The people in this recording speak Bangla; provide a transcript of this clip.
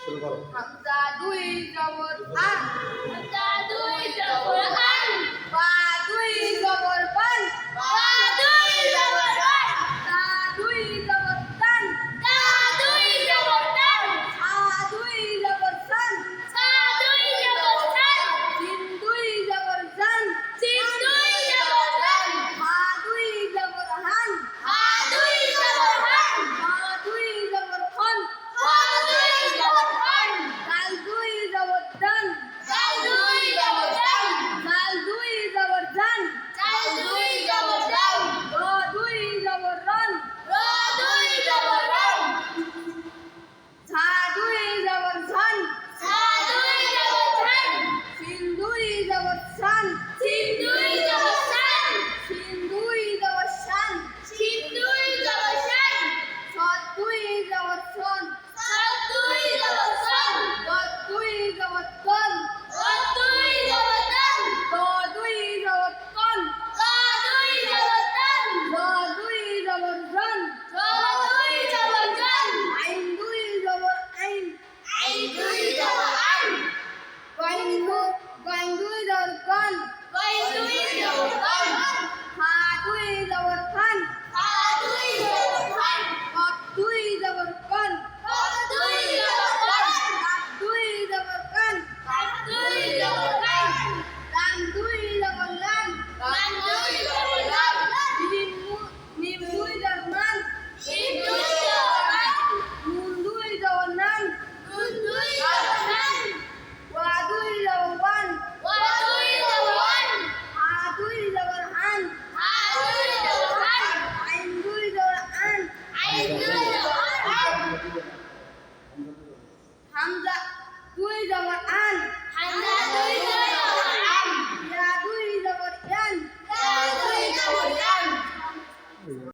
শুরু করো। হামজা দুই জবর আ, হামজা দুই জবর আন, বা দুই জবর বান, বা দুই জবর বান, তা দুই জবর তান, তা দুই জবর তান, সা দুই জবর সান, সা দুই জবর সান, জিম দুই জবর জান, জিম দুই জবর জান, হা দুই জবর হান, হা দুই জবর হান, মা দুই জবর খন, হা দুই জবর খান, দাল দুই জবর দান, দাল দুই জবর দান, জাল দুই জবর জান, দাল দুই জবর দান, র দুই জবর রন, র দুই জবর রন, ঝা দুই জবর ঝান, সা দুই জবর ঝান, সিন দুই জবর শান, সিন দুই জবর শান, সিন দুই জবর শান, সিন দুই জবর শান, সদ দুই জবর সন, সাদ দুই জবর সন, দদ দুই জবর তন, রদ দুই জবর দান, দ দুই জবর তন, তা দুই জবর দান, র দুই জবর রন, র দুই জবর জান, আইন দুই জবর আইন, আইন দুই জবর আন, গইন দুই জবর গন, কই দুই জবর গান, হা দুই জবর খান, হা দুই জবর খান, কফ দুই জবর কন, কফ দুই জবর কান, কাফ দুই জবর কান, কাফ দুই জবর কান, লাম দুই জবর লাম, লাম দুই জবর লাম, মিম দুই জবর মান, মিম দুই জবর মান, নুন দুই জবর নান, নুন দুই জবর নান, ওয়া দুই জবর ওয়ান, ওয়া দুই জবর ওয়ান, হা দুই জবর হান, হা দুই জবর হান, আইন দুই জবর আন, আইন দুই জবর আন, হামজা দুই জবর আ,